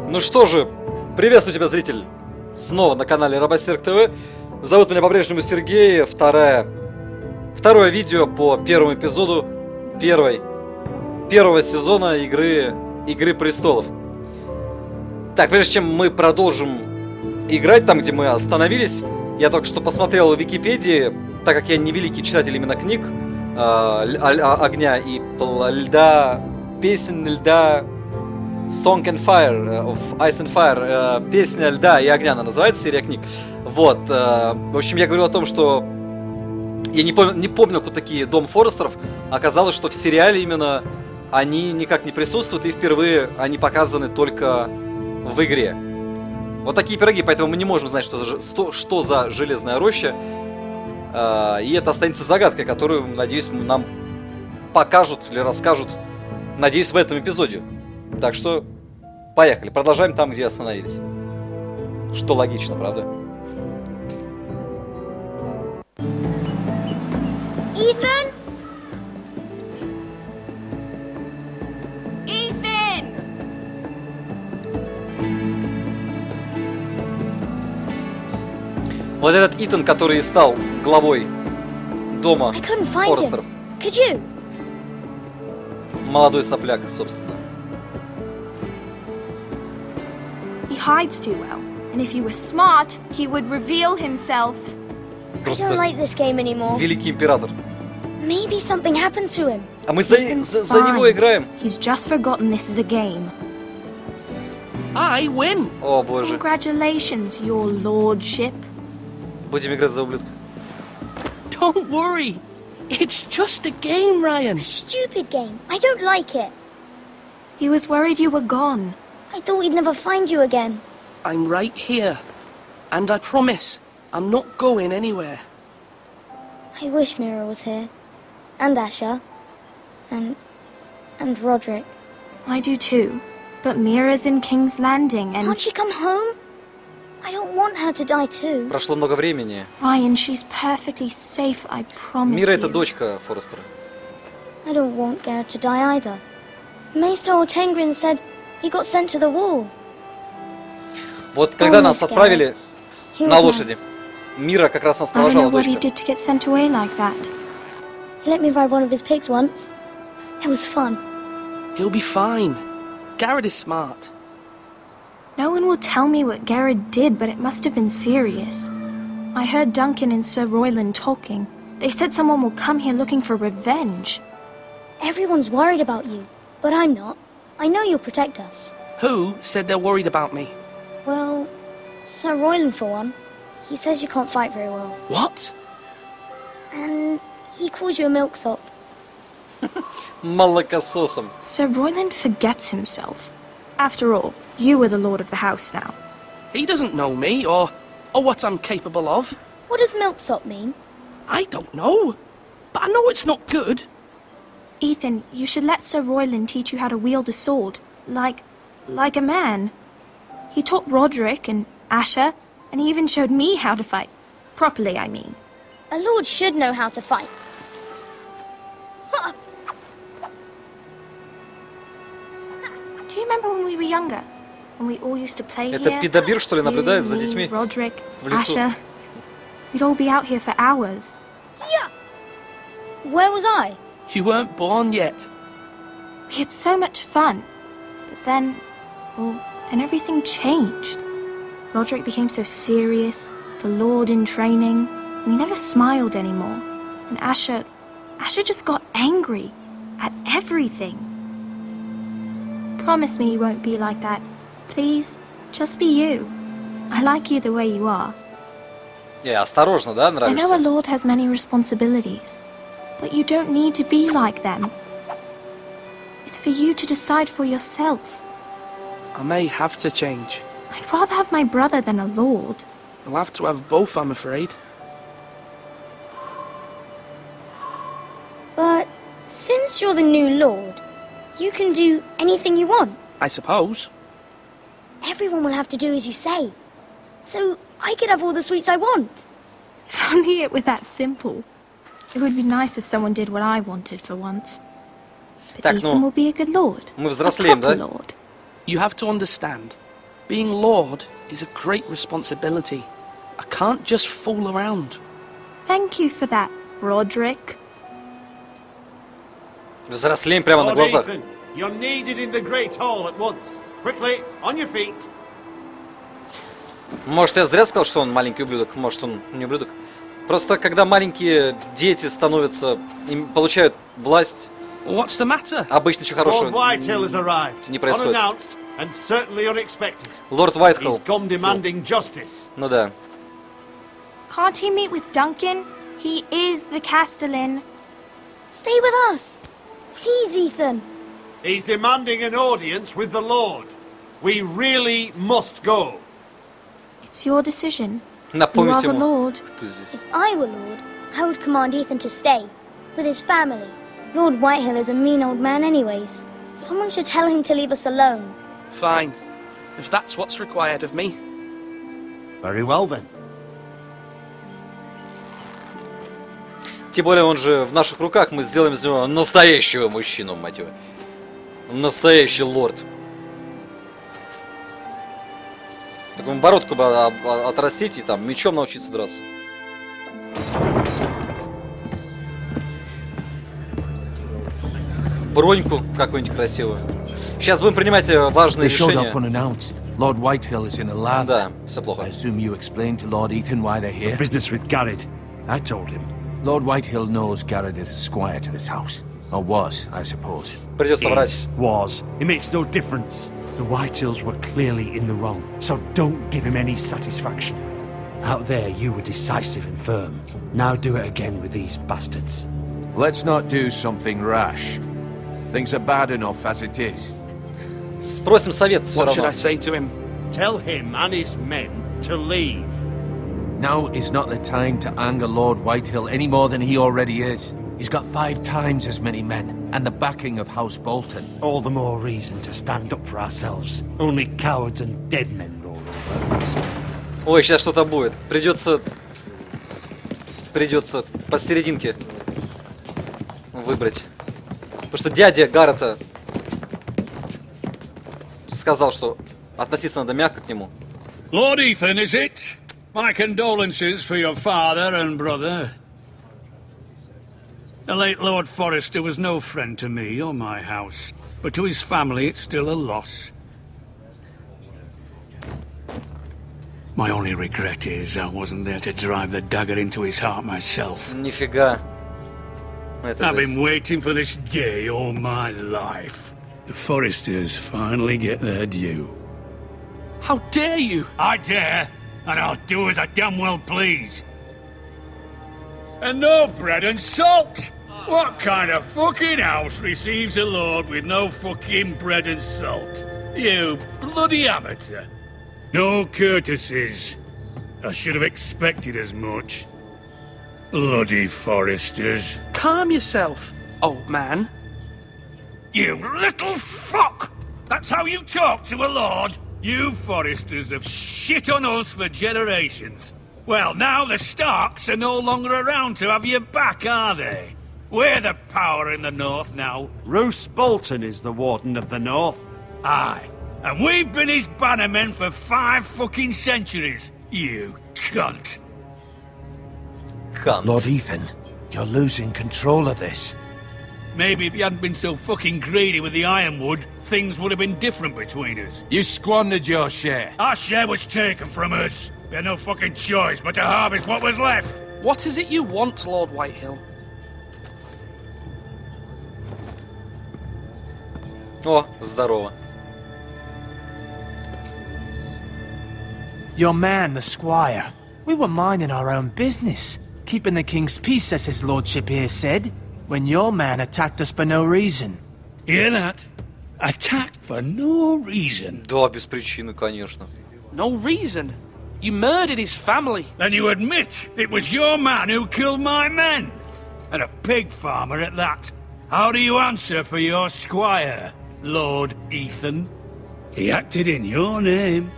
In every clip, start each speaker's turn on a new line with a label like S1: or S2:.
S1: Ну что же, приветствую тебя, зритель, снова на канале Робосерк ТВ. Зовут меня по-прежнему Сергей. Второе видео по первому эпизоду первого сезона игры престолов. Так, прежде чем мы продолжим играть там, где мы остановились, я только что посмотрел в Википедии, так как я не великий читатель именно книг огня и льда, песен льда, Song and Fire, of Ice and Fire, песня льда и огня, она называется, серия книг. Вот, в общем, я говорил о том, что я не помнил, кто такие Дом Форестеров. Оказалось, что в сериале именно они никак не присутствуют, и впервые они показаны только в игре. Вот такие пироги, поэтому мы не можем знать, что за железная роща. И это останется загадкой, которую, надеюсь, нам покажут или расскажут, надеюсь, в этом эпизоде. Так что, поехали. Продолжаем там, где остановились. Что логично, правда?
S2: Ethan? Ethan!
S1: Вот этот Итан, который и стал главой дома Форестеров. Молодой сопляк, собственно.
S2: He hides too well, and if he was smart, he would reveal himself. I don't like this game anymore.
S1: Великий император.
S2: Maybe something happened to him.
S1: А мы за него играем.
S2: He's just forgotten this is a game.
S3: I win.
S1: О боже.
S2: Congratulations, your lordship.
S1: Будем играть за ублюдка.
S3: Don't worry. It's just a game, Ryan.
S2: A stupid game. I don't like it. He was worried you were gone. I thought we'd never find you again.
S3: I'm right here. And I promise, I'm not going anywhere.
S2: I wish Mira was here. And Asher. And Roderick. I do too. But Mira's in King's Landing and... Can't she come home? I don't want her to die too.
S1: Proшло много времени.
S2: Ryan, she's perfectly safe, I promise
S1: Мира
S2: you.
S1: это дочка Форестера.
S2: I don't want Garrett to die either. Maester Ortengrin said he got sent to the wall.
S1: Вот когда нас отправили на лошади, Мира как раз нас провожала, дочка.
S2: I don't know what he did to get sent away like that. He let me ride one of his pigs once. It was fun.
S3: He'll be fine. Garrett is smart.
S2: No one will tell me what Garrett did, but it must have been serious. I heard Duncan and Sir Royland talking. They said someone will come here looking for revenge. Everyone's worried about you, but I'm not. I know you'll protect us.
S3: Who said they're worried about me?
S2: Well, Sir Royland for one. He says you can't fight very well.
S3: What?
S2: And he calls you a milksop.
S1: Молокососом.
S2: Sir Royland forgets himself. After all, you are the lord of the house now.
S3: He doesn't know me or what I'm capable of.
S2: What does milksop mean?
S3: I don't know. But I know it's not good.
S2: Ethan, you should let Sir Royland teach you how to wield a sword. Like a man. He taught Roderick and Asher, and he even showed me how to fight. Properly, I mean. A lord should know how to fight. Do you remember when we were younger? When we all used to play here?
S1: Это пидобир, что ли, наблюдает за детьми
S2: Roderick,
S1: в лесу?
S2: Asher. We'd all be out here for hours. Yeah. Where was I?
S3: You weren't born yet.
S2: We had so much fun. But then everything changed. Roderick became so serious, the Lord in training, and he never smiled anymore. And Asher just got angry at everything. Promise me you won't be like that. Please, just be you. I like you the way you are.
S1: Осторожно, да,
S2: I know a
S1: нравишься?
S2: lord has many responsibilities, but you don't need to be like them. It's for you to decide for yourself.
S3: I may have to change.
S2: I'd rather have my brother than a lord.
S3: I'll have to have both, I'm afraid.
S2: But since you're the new lord, you can do anything you want.
S3: I suppose.
S2: Everyone will have to do as you say. So I could have all the sweets I want. If only it were that simple. It would be nice if someone did what I wanted for once. But
S1: Так,
S2: Ethan will be a good lord.
S1: мы взрослеем,
S2: a proper
S1: да?
S2: lord.
S3: You have to understand. Being Lord is a great responsibility. I can't just fool around.
S2: Thank you for that, Roderick.
S1: Взрослеем прямо на глазах.
S4: You're needed in the great hall at once. Quickly, on your feet.
S1: Может, я зря сказал, что он маленький ублюдок, может, он не ублюдок. Просто когда маленькие дети становятся, им получают власть,
S3: What's the matter?
S1: обычно ничего хорошего не происходит. Лорд Уайтхолл. Ну да.
S2: Can't he meet with Duncan? He is the Castellan.
S5: Stay with us. Please, Ethan.
S4: He's demanding an audience with the Lord. We really must go.
S2: It's your decision. You
S1: Напомните
S2: are the
S1: ему,
S2: Lord.
S1: кто здесь.
S5: If I were Lord, I would command Ethan to stay with his family. Lord Whitehill is a mean old man anyways. Someone should tell him to leave us alone.
S3: Fine. If that's what's required of me.
S4: Very well then.
S1: Тем более он же в наших руках, мы сделаем из него настоящего мужчину, мать его. Настоящий лорд. Так ему бородку бы отрастить и там мечом научиться драться. Броньку какую-нибудь красивую. Сейчас будем принимать важные решения.
S6: Lord Whitehill is in a lather.
S1: Да, все плохо.
S6: I assume you explained to Lord Ethan why they're here.
S4: Business with Garrett. I told him.
S6: Lord Whitehill knows Garrett is a squire to this house. Or was, I suppose.
S1: Придется врать.
S4: Was. It makes no difference. The Whitehills were clearly in the wrong, so don't give him any satisfaction. Out there, you were decisive and firm. Now do it again with these bastards.
S6: Let's not do something rash. Things are bad enough as it is.
S1: Спросим совет все
S3: What should
S1: равно.
S3: I say to him?
S4: Tell him and his men to leave.
S6: Now is not the time to anger Lord Whitehill any more than he already is. He's got 5 times as many men, and the backing of House Bolton.
S4: All the more reason to stand up for ourselves. Only cowards and dead men roll over.
S1: Ой, сейчас что-то будет. Придется посерединке выбрать. Потому что дядя Гаррета сказал, что относиться надо мягко к нему.
S7: Lord Ethan, is it? My condolences for your father and brother. The late Lord Forrester was no friend to me or my house, but to his family it's still a loss. My only regret is I wasn't there to drive the dagger into his heart myself.
S1: Нифига.
S7: I've been waiting for this day all my life. The Forresters finally get their due.
S3: How dare you?
S7: I dare, and I'll do as I damn well please. And no bread and salt! What kind of fucking house receives a lord with no fucking bread and salt? You bloody amateur. No courtesies. I should have expected as much. Bloody Forresters.
S3: Calm yourself, old man.
S7: You little fuck! That's how you talk to a lord? You Forresters have shit on us for generations. Well, now the Starks are no longer around to have your back, are they? We're the power in the north now.
S4: Roose Bolton is the Warden of the North.
S7: Aye. And we've been his bannermen for 5 fucking centuries. You cunt.
S1: Кант.
S6: Lord Ethan, you're losing control of this.
S7: Maybe if you hadn't been so fucking greedy with the ironwood, things would have been different between us.
S6: You squandered your share.
S7: Our share was taken from us. We had no fucking choice but to harvest what was left.
S3: What is it you want, Lord Whitehill?
S1: О, здорово.
S8: Your man, the squire. We were minding our own business, keeping the king's peace, as his lordship here said, when your man attacked us for no reason.
S7: Hear that? Attacked for no reason.
S1: Да, без причины, конечно.
S3: No reason. You murdered his family.
S7: Then you admit it was your man who killed my men. And a pig farmer at that. How do you answer for your squire, Lord Ethan? He acted in your name.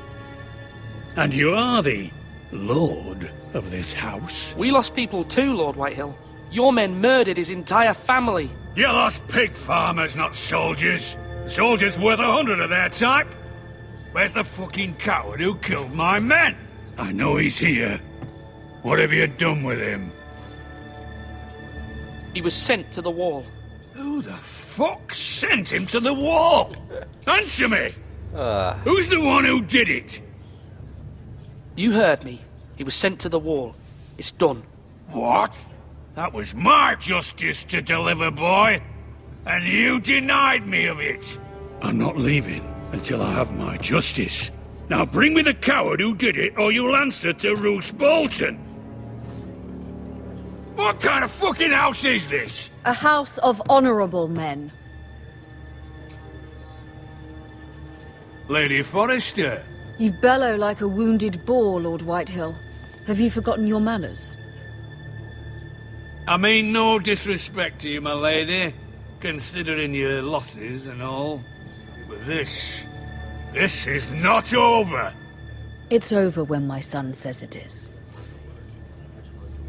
S7: And you are the lord of this house.
S3: We lost people too, Lord Whitehill. Your men murdered his entire family.
S7: You lost pig farmers, not soldiers. Soldiers worth 100 of their type. Where's the fucking coward who killed my men? I know he's here. What have you done with him?
S3: He was sent to the wall.
S7: Who the fuck sent him to the wall? Answer me! Who's the one who did it?
S3: You heard me. He was sent to the wall. It's done.
S7: What? That was my justice to deliver, boy. And you denied me of it. I'm not leaving until I have my justice. Now bring me the coward who did it, or you'll answer to Roose Bolton. What kind of fucking house is this?
S9: A house of honorable men.
S7: Lady Forrester.
S9: You bellow like a wounded boar, Lord Whitehill. Have you forgotten your manners?
S7: I mean no disrespect to you, my lady, considering your losses and all. But this is not over.
S9: It's over when my son says it is.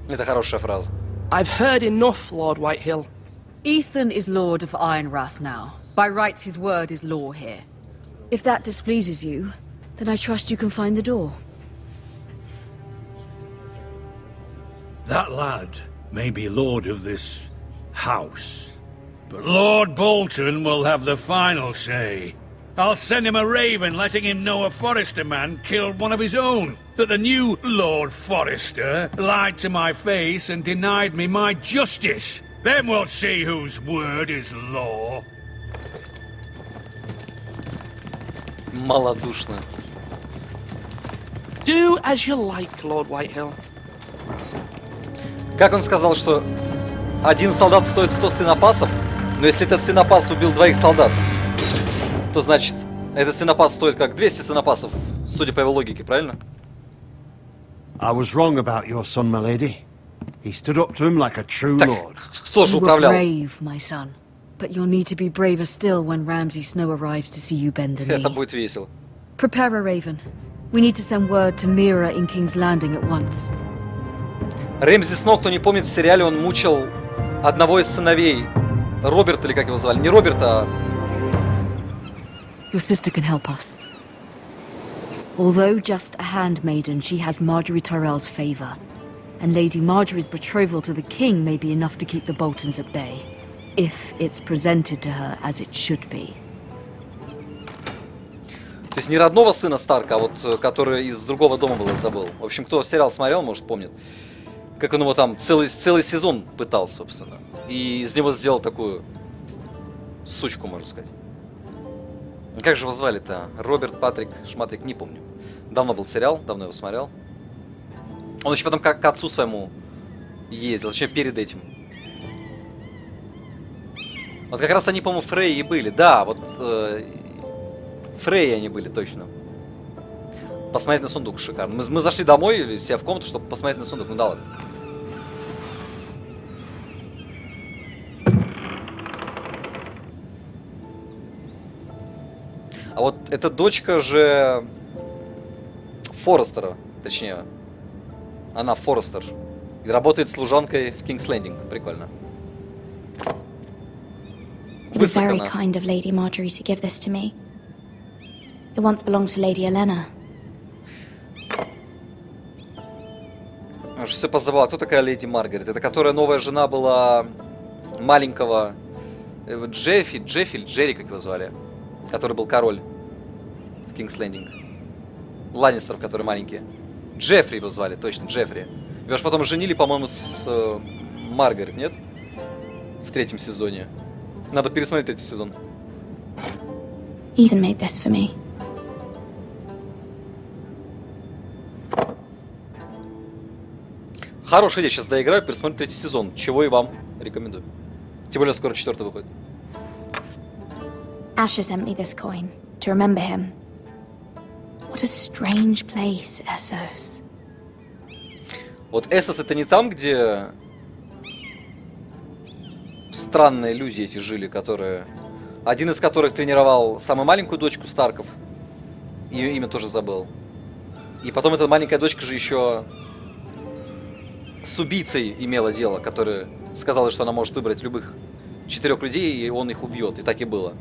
S1: Это хорошая фраза.
S3: I've heard enough, Lord Whitehill.
S9: Ethan is Lord of Ironrath now. By rights, his word is law here. If that displeases you, then I trust you can find the door.
S7: That lad may be lord of this house, but Lord Bolton will have the final say. I'll send him a raven letting him know a Forrester man killed one of his own. That the new Lord Forrester lied to my face and denied me my justice. Then we'll see whose word is law.
S1: Малодушно.
S3: Do as you like, Lord Whitehill.
S1: Как он сказал, что один солдат стоит 100 свинопасов, но если этот свинопас убил 2 солдат, то значит, этот свинопас стоит как 200 свинопасов, судя по его логике, правильно?
S4: I was wrong about your son, my lady. He stood up to him like a true lord.
S1: Кто же управлял?
S9: Brave, my son. But you'll need to be braver still when Ramsay Snow arrives to see you bend the knee.
S1: Это будет весело.
S9: Prepare a raven. We need to send word to Mira in King's Landing at once.
S1: Рэмзи Сноу, кто не помнит, в сериале он мучил одного из сыновей. Роберт, или как его звали? Не Роберт, а...
S9: Your sister can help us. Although just a handmaiden, she has Marjorie Tyrell's favor. And Lady Marjorie's betrothal to the king may be enough to keep the Boltons at bay. If it's presented to her as it should be.
S1: То есть не родного сына Старка, а вот который из другого дома был, я забыл. В общем, кто сериал смотрел, может, помнит. Как он его там целый сезон пытал, собственно. И из него сделал такую сучку, можно сказать. Как же его звали-то? Роберт, Патрик, Шматрик, не помню. Давно был сериал, давно его смотрел. Он еще потом к отцу своему ездил, еще перед этим. Вот как раз они, по-моему, Фрейи были. Да, вот Фрейи они были, точно. Посмотреть на сундук шикарно. Мы зашли домой, себя в комнату, чтобы посмотреть на сундук. Ну да ладно. А вот эта дочка же Форестера, точнее, она Форестер. И работает служанкой в King's Landing. Прикольно.
S2: It was very kind of Lady Marjorie to give this to me. It once belonged to Lady Elena.
S1: Аж все позабыла. Кто такая Леди Маргарет? Это которая новая жена была маленького Джерри, как его звали? Который был король в King's Landing. Ланнистеров, которые маленькие. Джеффри его звали, точно, Джеффри. Его же потом женили, по-моему, с Маргарет, нет? В 3-м сезоне. Надо пересмотреть 3-й сезон.
S2: Ethan made this for me.
S1: Хорошая идея, сейчас доиграю, пересмотрю 3-й сезон. Чего и вам рекомендую. Тем более скоро 4-й выходит.
S2: Asher sent me this coin to remember him. What a strange place, Essos.
S1: Вот Эссос это не там, где странные люди эти жили, которые... Один из которых тренировал самую маленькую дочку Старков. Ее имя тоже забыл. И потом эта маленькая дочка же еще с убийцей имела дело, которая сказала, что она может выбрать любых 4 людей, и он их убьет. И так и было.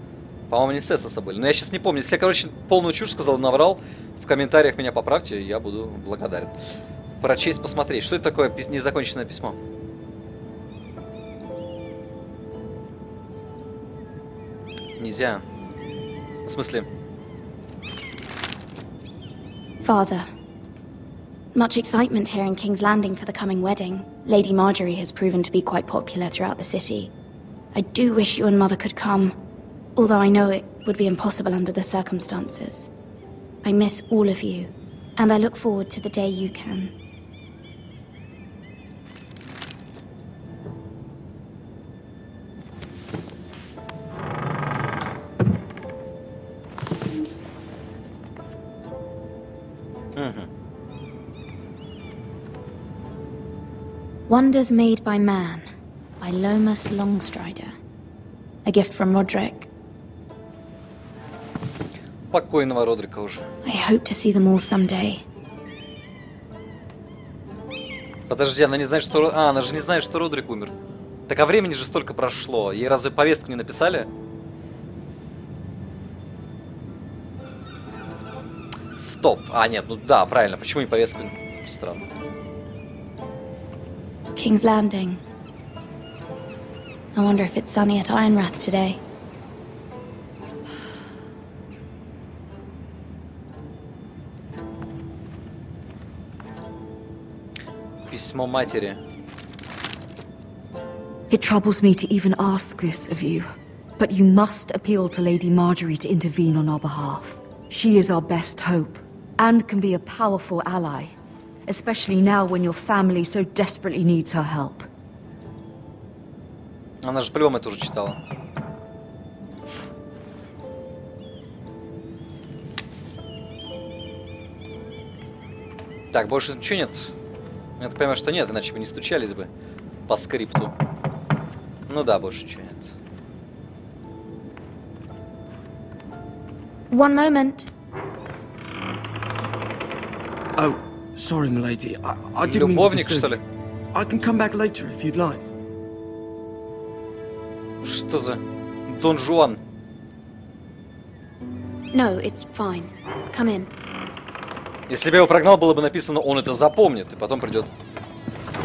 S1: По-моему, не Сесоса были. Но я сейчас не помню. Если я, короче, полную чушь сказал, наврал, в комментариях меня поправьте, я буду благодарен. Прочесть, посмотреть. Что это такое незаконченное письмо? Нельзя. В смысле?
S2: Father, much excitement here in King's Landing for the coming wedding. Lady Marjorie has proven to be quite popular throughout the city. I do wish you and Mother could come, although I know it would be impossible under the circumstances. I miss all of you, and I look forward to the day you can. Wonders Made by Man, by Lomas Longstrider. A gift from Roderick.
S1: Покойного Родрика уже.
S2: I hope to see them all someday.
S1: Подожди, она не знает, что... А, она же не знает, что Родрик умер. Так а времени же столько прошло. Ей разве повестку не написали? Стоп. А, нет, ну да, правильно. Почему не повестку? Странно.
S2: King's Landing. I wonder if it's sunny at Ironrath today.
S1: Письмо матери.
S9: It troubles me to even ask this of you, but you must appeal to Lady Marjorie to intervene on our behalf. She is our best hope, and can be a powerful ally, especially now when your family so desperately needs her help.
S1: Она же по-любому это уже читала. Так, больше ничего нет? Я так понимаю, что нет, иначе бы не стучались бы по скрипту. Ну да, больше ничего нет.
S2: One moment.
S10: Oh, sorry, milady. I didn't mean to
S1: Любовник, что
S10: disturb
S1: ли?
S10: you. I can come back later if you'd like.
S1: Что за Дон Жуан?
S2: No, it's fine. Come in.
S1: Если бы я его прогнал, было бы написано, он это запомнит, и потом придет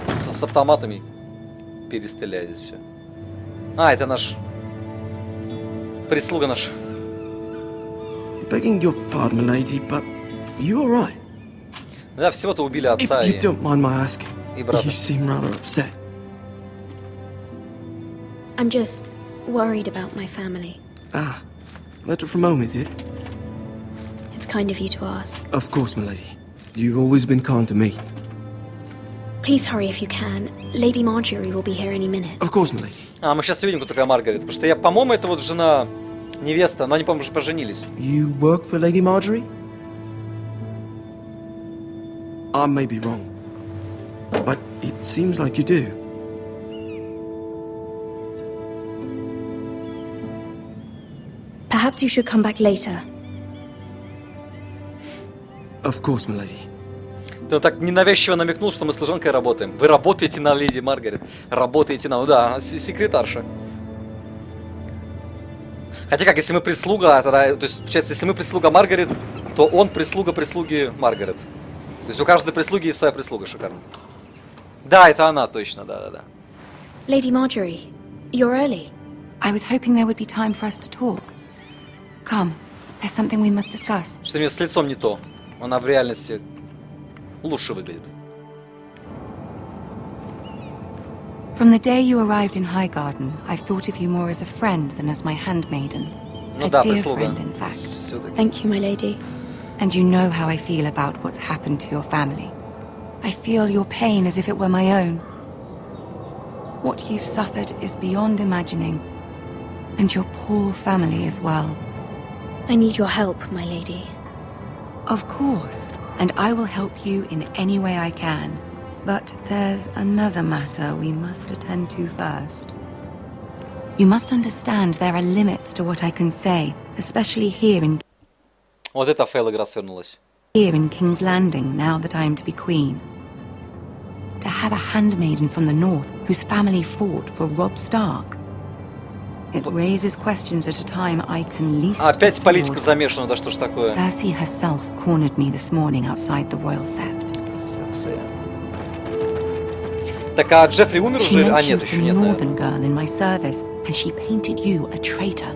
S1: с автоматами, перестреляет здесь все. А, это наш прислуга наша.
S10: Begging your pardon, milady, but you all right?
S1: Да, всего-то убили отца
S10: If you don't mind my asking,
S1: и брата.
S10: you seem rather upset.
S2: I'm just worried about my family.
S10: Ah, letter from home, is it?
S2: It's kind of you to ask.
S10: Of course, milady. You've always been kind to me.
S2: Please hurry if you can. Lady Marjorie will be here any minute.
S10: Of course, milady.
S1: А, мы сейчас увидим, кто такая Маргарет. Потому что я, по-моему, это вот жена, невеста, но они, по-моему, уже поженились.
S10: You work for Lady Marjorie? I may be wrong, but it seems like you do.
S2: Perhaps you should come back later.
S10: Of course, milady.
S1: Ты так ненавязчиво намекнул, что мы с служанкой работаем. Вы работаете на леди Маргарет. Работаете на... Ну да, секретарша. Хотя как, если мы прислуга, тогда... То есть, получается, если мы прислуга Маргарет, то он прислуга прислуги Маргарет. То есть у каждой прислуги есть своя прислуга, шикарно. Да, это она, точно, да-да-да.
S2: Lady Marjorie, you're early.
S11: I was hoping there would be time for us to talk. Come, there's something we must discuss.
S1: Что у нее с лицом не то. Она в реальности лучше выглядит.
S11: From the day you arrived in Highgarden, I've thought of you more as a friend than as my handmaiden.
S1: Ну
S11: A
S1: да,
S11: dear
S1: прислуга.
S11: friend, in fact.
S1: Всё-таки.
S2: Thank you, my lady.
S11: And you know how I feel about what's happened to your family. I feel your pain as if it were my own. What you've suffered is beyond imagining. And your poor family as well.
S2: I need your help, my lady.
S11: Of course, and I will help you in any way I can. But there's another matter we must attend to first. You must understand there are limits to what I can say, especially here in
S1: Вот эта фейл-игра свернулась.
S11: Here in King's Landing, now that I am to be queen. To have a handmaiden from the north whose family fought for Robb Stark. It raises questions at a time I can least
S1: Опять
S11: afford.
S1: политика замешана, да что ж такое?
S11: Cersei herself cornered me this morning outside the royal sept.
S1: Cersei. Так, а Джеффри умер
S11: She
S1: уже? А,
S11: mentioned
S1: нет,
S11: the
S1: еще нет,
S11: northern
S1: наверное.
S11: girl in my service, and she painted you a traitor.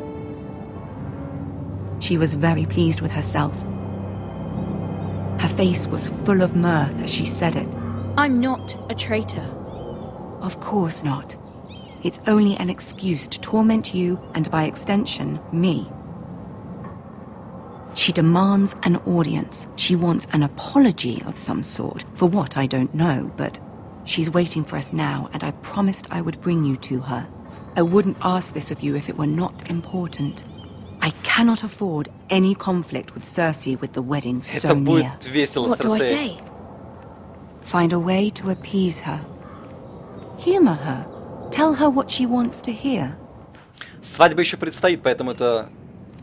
S11: She was very pleased with herself. Her face was full of mirth as she said it.
S2: I'm not a traitor.
S11: Of course not. It's only an excuse to torment you and, by extension, me. She demands an audience. She wants an apology of some sort. For what, I don't know, but she's waiting for us now, and I promised I would bring you to her. I wouldn't ask this of you if it were not important. I cannot afford any conflict with Cersei with the wedding so
S1: Это
S11: near.
S1: будет весело,
S2: What do I
S1: Cersei.
S2: say?
S11: Find a way to appease her. Humor her. Tell her what she wants to hear.
S1: Свадьба еще предстоит, поэтому это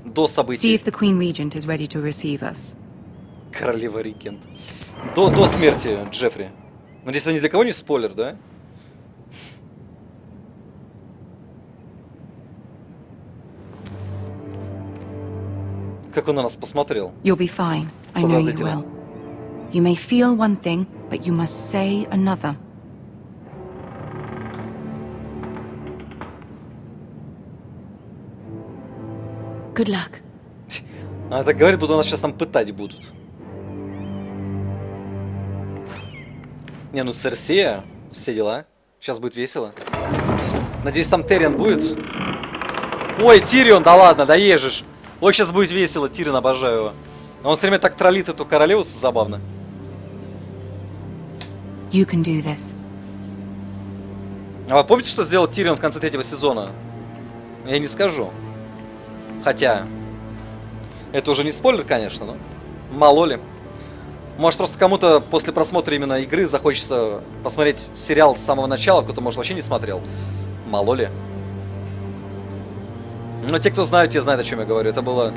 S1: до
S11: See
S1: событий.
S11: if the Queen Regent is ready to receive us.
S1: Королева Рикент. До смерти Джеффри. Надеюсь, это ни для кого не спойлер, да? Как он на нас посмотрел?
S11: You'll be fine. I know you
S1: Подозрительно.
S11: will. You may feel one thing, but you must say another.
S2: Good luck.
S1: Она так говорит, будто нас сейчас там пытать будут. Не, ну Серсея, все дела. Сейчас будет весело. Надеюсь, там Тирион будет. Ой, Тирион, да ладно, да ежешь. Ой, сейчас будет весело, Тирион, обожаю его. Он все время так троллит эту королеву, забавно.
S11: You can do this.
S1: А вы помните, что сделал Тирион в конце третьего сезона? Я не скажу. Хотя, это уже не спойлер, конечно, но мало ли. Может, просто кому-то после просмотра именно игры захочется посмотреть сериал с самого начала, кто-то, может, вообще не смотрел. Мало ли. Но те, кто знают, те знают, о чем я говорю. Это было...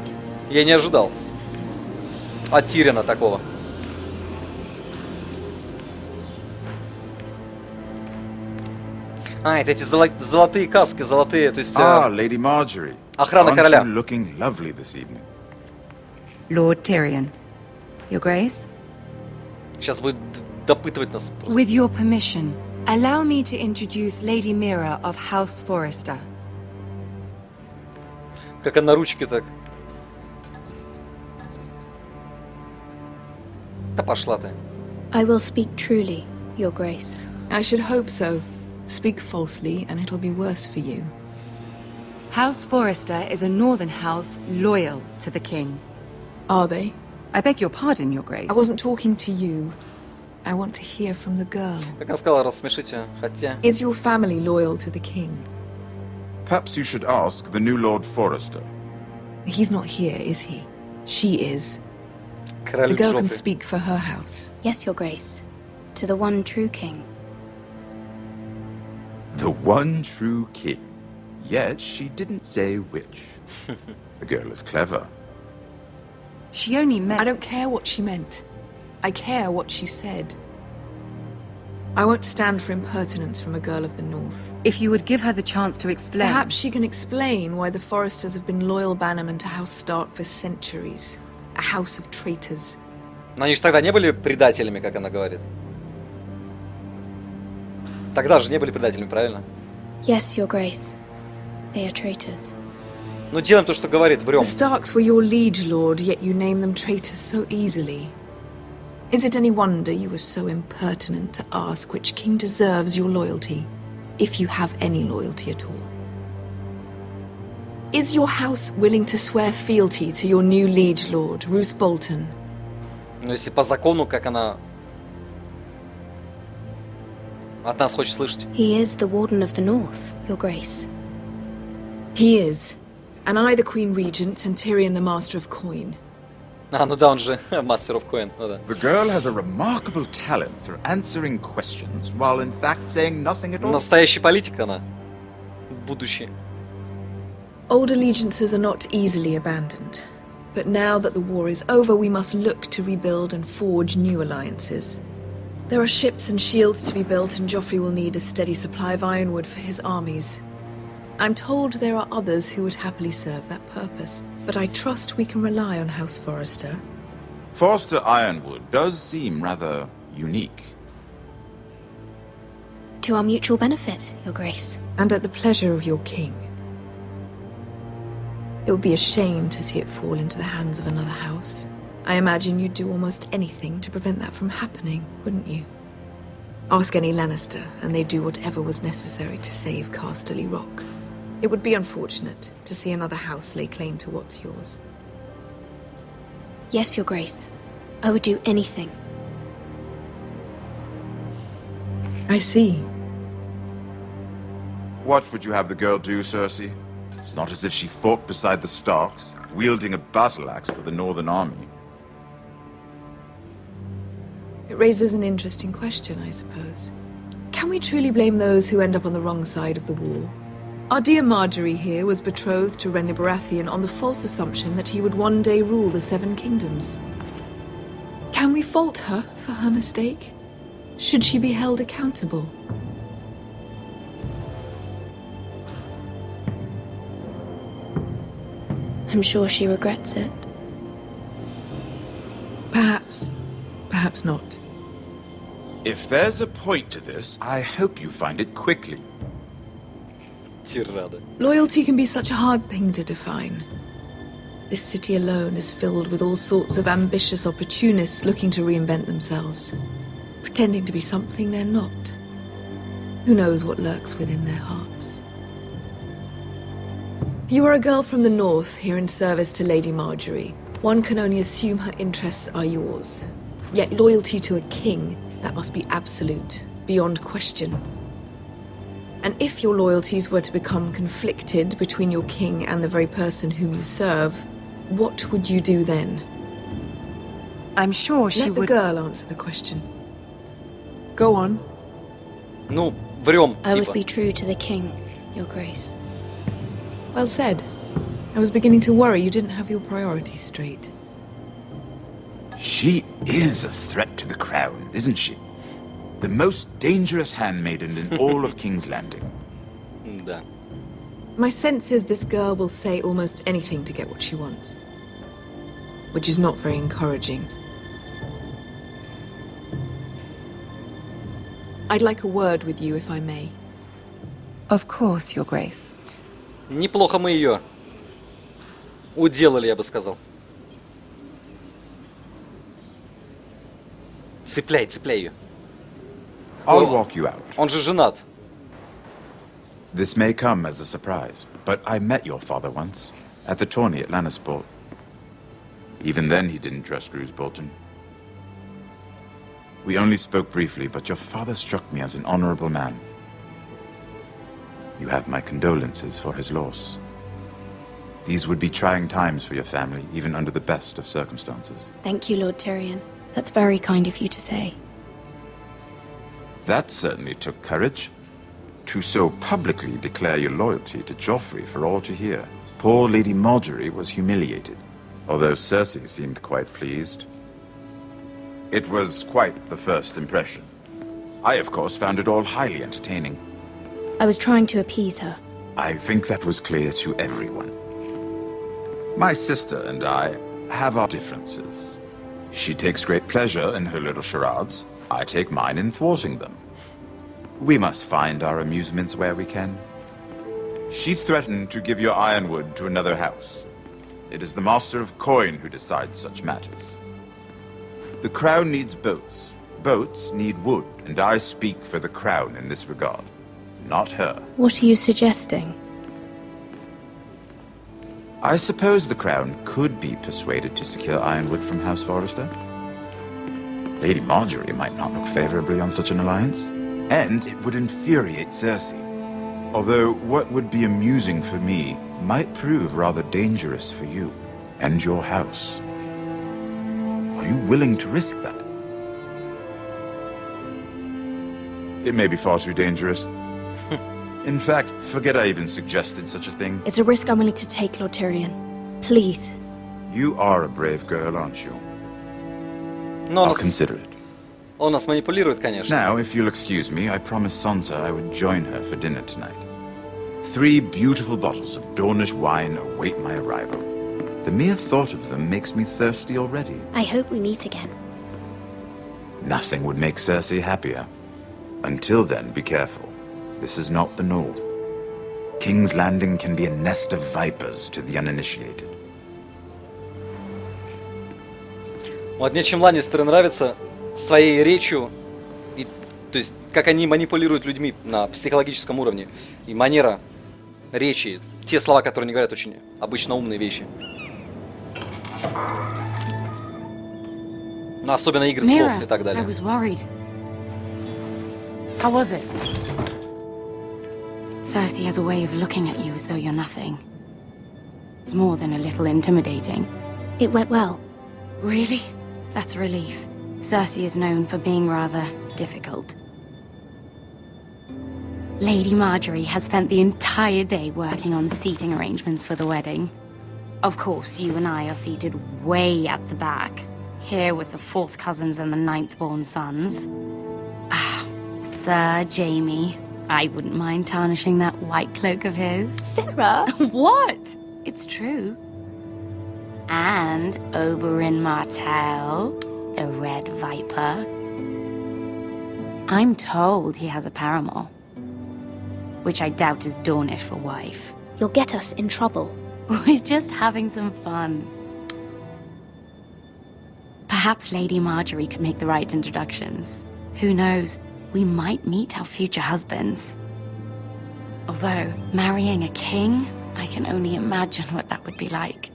S1: Я не ожидал от Тириона такого. А, это эти золотые каски, золотые, то есть...
S12: Lady Marjorie.
S1: Охрана короля.
S12: Aren't you looking lovely this evening?
S11: Lord Tyrion. Your Grace?
S1: Сейчас будет допытывать нас просто.
S11: With your permission, allow me to introduce Lady Mira of House Forrester.
S1: Как она ручки так. Да пошла ты.
S2: I will speak truly, Your Grace.
S13: I should hope so. Speak falsely, and it'll be worse for you.
S11: House Forrester is a northern house loyal to the king.
S13: Are they?
S11: I beg your pardon, Your Grace.
S13: I wasn't talking to you. I want to hear from the girl.
S1: Как она сказала, рассмешите, хотя...
S13: Is your family loyal to the king?
S12: Perhaps you should ask the new Lord Forrester.
S13: He's not here, is he? She is.
S1: Король
S13: The girl can
S1: Джоффри.
S13: speak for her house.
S2: Yes, Your Grace. To the one true king.
S12: The one true king. Yet she didn't say which. The girl is clever.
S11: She only meant...
S13: I don't care what she meant. I care what she said. I won't stand for impertinence from a girl of the north.
S11: If you would give her the chance to explain...
S13: Perhaps she can explain why the Forresters have been loyal bannermen to House Stark for centuries. A house of traitors.
S1: Но они же тогда не были предателями, как она говорит. Тогда же не были предателями, правильно?
S2: Yes, Your Grace. They are traitors.
S1: Ну, делаем то, что говорит, врем.
S13: The Starks were your liege lord, yet you name them traitors so easily. Is it any wonder you were so impertinent to ask which king deserves your loyalty, if you have any loyalty at all? Is your house willing to swear fealty to your new liege lord, Roose Bolton?
S1: Ну, если по закону, как она от нас хочет слышать.
S2: He is the Warden of the North, Your Grace.
S13: He is. And I the Queen Regent and Tyrion the Master of Coin.
S1: А, ну да, он же Master of Coin, ну да.
S12: The girl has a remarkable talent for answering questions, while in fact saying nothing at all.
S1: Настоящий политик она. Будущий.
S13: Old allegiances are not easily abandoned. But now that the war is over, we must look to rebuild and forge new alliances. There are ships and shields to be built, and Joffrey will need a steady supply of ironwood for his armies. I'm told there are others who would happily serve that purpose, but I trust we can rely on House Forrester.
S12: Forrester Ironwood does seem rather unique.
S2: To our mutual benefit, Your Grace.
S13: And at the pleasure of your king. It would be a shame to see it fall into the hands of another house. I imagine you'd do almost anything to prevent that from happening, wouldn't you? Ask any Lannister, and they'd do whatever was necessary to save Casterly Rock. It would be unfortunate to see another house lay claim to what's yours.
S2: Yes, Your Grace. I would do anything.
S13: I see.
S12: What would you have the girl do, Cersei? It's not as if she fought beside the Starks, wielding a battle axe for the Northern Army.
S13: It raises an interesting question, I suppose. Can we truly blame those who end up on the wrong side of the war? Our dear Marjorie here was betrothed to Renly Baratheon on the false assumption that he would one day rule the Seven Kingdoms. Can we fault her for her mistake? Should she be held accountable?
S2: I'm sure she regrets it.
S13: Perhaps. Perhaps not.
S12: If there's a point to this, I hope you find it quickly.
S1: Тирада.
S13: Loyalty can be such a hard thing to define. This city alone is filled with all sorts of ambitious opportunists looking to reinvent themselves, pretending to be something they're not. Who knows what lurks within their hearts? You are a girl from the north, here in service to Lady Marjorie. One can only assume her interests are yours. Yet loyalty to a king, that must be absolute, beyond question. And if your loyalties were to become conflicted between your king and the very person whom you serve, what would you do then?
S11: I'm sure she would...
S13: Let the girl answer the question. Go on.
S1: Ну, врем,
S2: I would
S1: типа.
S2: be true to the king, Your Grace.
S13: Well said. I was beginning to worry you didn't have your priorities straight.
S12: She is a threat to the crown, isn't she? The most dangerous handmaiden in all of King's Landing.
S1: Да.
S13: My sense is this girl will say almost anything to get what she wants. Which is not very encouraging. I'd like a word with you, if I may.
S11: Of course, Your Grace.
S1: Неплохо мы ее уделали, я бы сказал. Цепляй, цепляй ее.
S12: I'll walk you out.
S1: Он же женат.
S12: This may come as a surprise, but I met your father once, at the tourney at Lannisport. Even then he didn't trust Roose Bolton. We only spoke briefly, but your father struck me as an honorable man. You have my condolences for his loss. These would be trying times for your family, even under the best of circumstances.
S2: Thank you, Lord Tyrion. That's very kind of you to say.
S12: That certainly took courage. To so publicly declare your loyalty to Joffrey for all to hear. Poor Lady Marjorie was humiliated, although Cersei seemed quite pleased. It was quite the first impression. I, of course, found it all highly entertaining.
S2: I was trying to appease her.
S12: I think that was clear to everyone. My sister and I have our differences. She takes great pleasure in her little charades. I take mine in thwarting them. We must find our amusements where we can. She threatened to give your ironwood to another house. It is the Master of Coin who decides such matters. The crown needs boats. Boats need wood, and I speak for the crown in this regard, not her.
S2: What are you suggesting?
S12: I suppose the crown could be persuaded to secure ironwood from House Forrester. Lady Marjorie might not look favorably on such an alliance, and it would infuriate Cersei. Although what would be amusing for me might prove rather dangerous for you and your house. Are you willing to risk that? It may be far too dangerous. In fact, forget I even suggested such a thing.
S2: It's a risk I'm willing to take, Lord Tyrion. Please.
S12: You are a brave girl, aren't you?
S1: Но
S12: I'll consider it.
S1: Он нас манипулирует, конечно.
S12: Now, if you'll excuse me, I promised Sansa I would join her for dinner tonight. 3 beautiful bottles of Dornish wine await my arrival. The mere thought of them makes me thirsty already.
S2: I hope we meet again.
S12: Nothing would make Cersei happier. Until then, be careful. This is not the North. King's Landing can be a nest of vipers to the uninitiated.
S1: Вот мне чем Ланнистеры нравятся своей речью, и, то есть как они манипулируют людьми на психологическом уровне, и манера речи, те слова, которые они говорят, очень обычно умные вещи. Ну, особенно игры слов и так далее.
S11: How was it? Cersei has a way of looking at you as though you're nothing. It's more than a little intimidating.
S2: It went well.
S11: Really? That's a relief. Cersei is known for being rather difficult. Lady Marjorie has spent the entire day working on seating arrangements for the wedding. Of course, you and I are seated way at the back, here with the 4th cousins and the 9th-born sons. Ah, Sir Jaime. I wouldn't mind tarnishing that white cloak of his.
S2: Sarah?
S11: What? It's true. And Oberyn Martell, the Red Viper. I'm told he has a paramour, which I doubt is Dornish for wife.
S2: You'll get us in trouble.
S11: We're just having some fun. Perhaps Lady Marjorie could make the right introductions. Who knows? We might meet our future husbands. Although, marrying a king, I can only imagine what that would be like.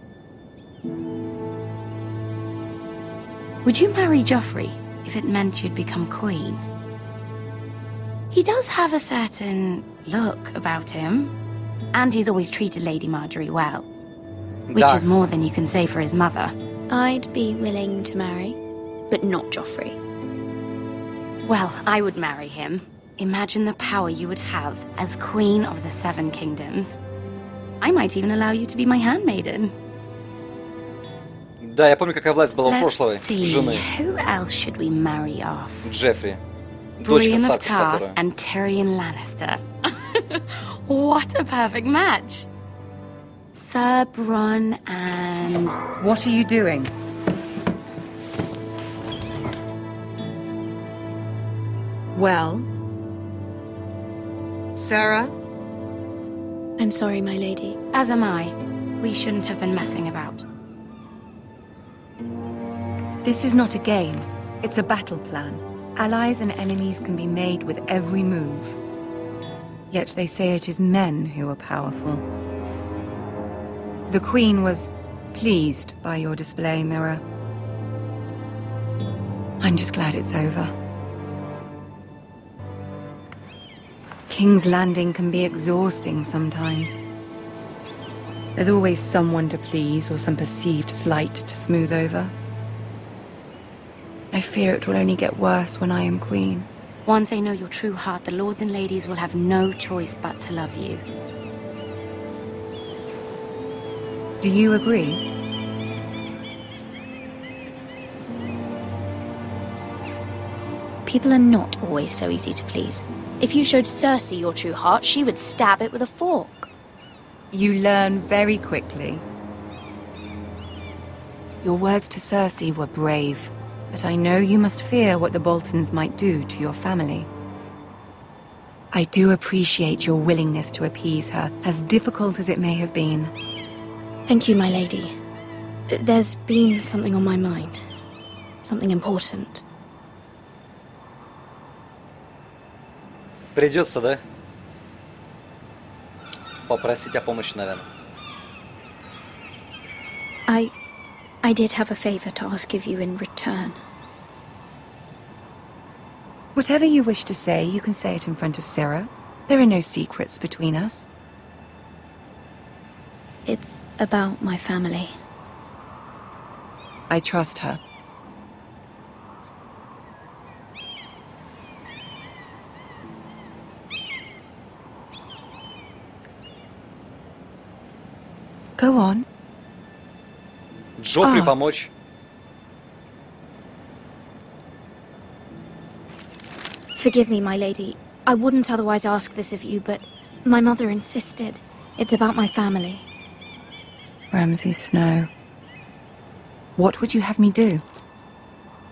S11: Would you marry Joffrey if it meant you'd become queen? He does have a certain look about him, and he's always treated Lady Marjorie well, which is more than you can say for his mother.
S2: I'd be willing to marry, but not Joffrey.
S11: Well, I would marry him. Imagine the power you would have as Queen of the 7 Kingdoms. I might even allow you to be my handmaiden.
S1: Да, я помню, какая власть была у прошлой жены.
S11: Who else should we marry off?
S1: Джеффри. Дочка
S11: Brienne of
S1: Старков,
S11: Tarth
S1: которая...
S11: and Tyrion Lannister. What a perfect match. Sir Bronn and...
S14: What are you doing? Well? Sarah?
S2: I'm sorry, my lady.
S11: As am I. We shouldn't have been messing about.
S14: This is not a game. It's a battle plan. Allies and enemies can be made with every move. Yet they say it is men who are powerful. The Queen was pleased by your display, Mira. I'm just glad it's over. King's Landing can be exhausting sometimes. There's always someone to please or some perceived slight to smooth over. I fear it will only get worse when I am queen.
S11: Once they know your true heart, the lords and ladies will have no choice but to love you.
S14: Do you agree?
S2: People are not always so easy to please. If you showed Cersei your true heart, she would stab it with a fork.
S14: You learn very quickly. Your words to Cersei were brave, but I know you must fear what the Boltons might do to your family. I do appreciate your willingness to appease her, as difficult as it may have been.
S2: Thank you, my lady. There's been something on my mind. Something important.
S1: Придется, да? Попросить о помощи, наверное.
S2: I did have a favor to ask of you in return.
S14: Whatever you wish to say, you can say it in front of Sarah. There are no secrets between us.
S2: It's about my family.
S14: I trust her. Go on.
S1: Джоффри помочь.
S2: Forgive me, my lady. I wouldn't otherwise ask this of you, but My mother insisted. It's about my family.
S11: Ramsay Snow. What would you have me do?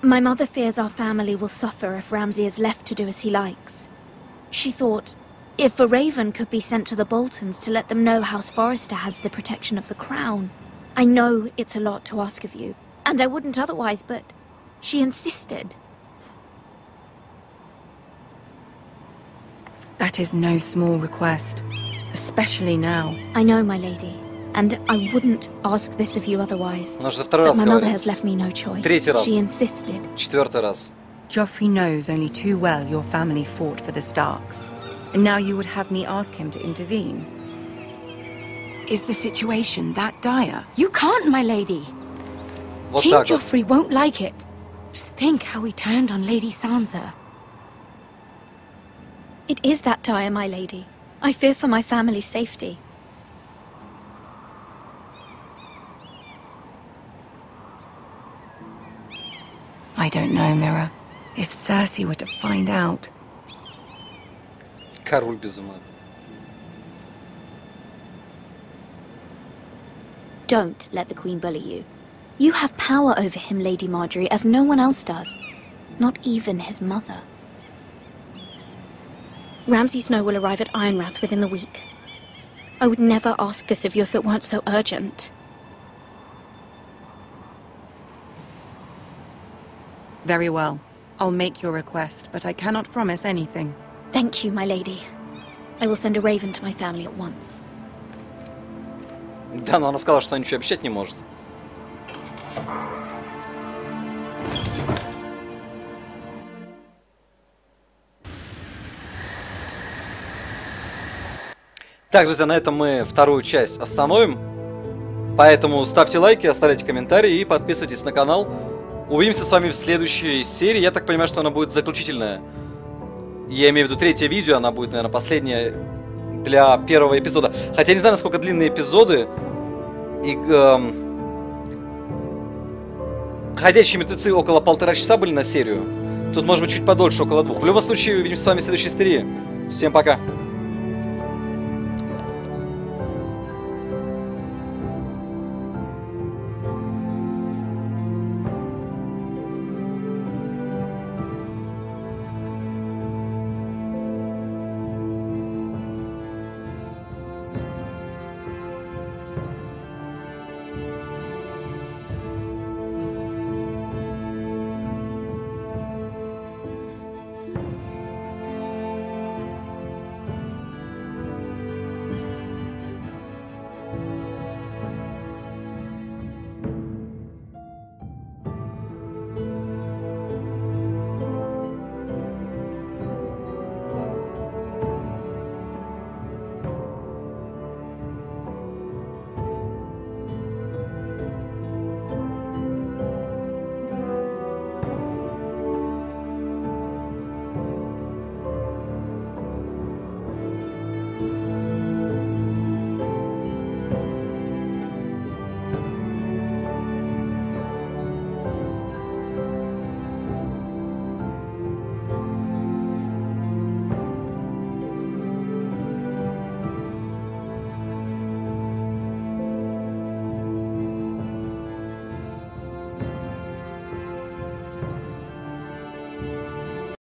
S2: My mother fears our family will suffer if Ramsay is left to do as he likes. She thought, if a raven could be sent to the Boltons to let them know House Forrester has the protection of the crown. I know it's a lot to ask of you, and I wouldn't otherwise, but she insisted.
S11: That is no small request, especially now.
S2: I know, my lady, and I wouldn't ask this of you otherwise.
S1: But
S2: my mother has left me no choice. She insisted.
S1: Четвертый раз.
S11: Joffrey knows only too well your family fought for the Starks, and now you would have me ask him to intervene. Is the situation that dire?
S2: You can't, my lady. King Joffrey won't like it. Just think how he turned on Lady Sansa. It is that dire, my lady. I fear for my family's safety.
S11: I don't know, Mira. If Cersei were to find out...
S1: Король без ума.
S2: Don't let the Queen bully you. You have power over him, Lady Marjorie, as no one else does. Not even his mother. Ramsay Snow will arrive at Ironrath within the week. I would never ask this of you if it weren't so urgent.
S11: Very well. I'll make your request, but I cannot promise anything.
S2: Thank you, my lady. I will send a raven to my family at once.
S1: Да, но она сказала, что она ничего обещать не может. Так, друзья, на этом мы вторую часть остановим. Поэтому ставьте лайки, оставляйте комментарии и подписывайтесь на канал. Увидимся с вами в следующей серии. Я так понимаю, что она будет заключительная. Я имею в виду третье видео, она будет, наверное, последняя для первого эпизода. Хотя я не знаю, насколько длинные эпизоды. И, Ходячие мертвецы около 1,5 часа были на серию. Тут, может быть, чуть подольше, около 2. В любом случае, увидимся с вами в следующей серии. Всем пока.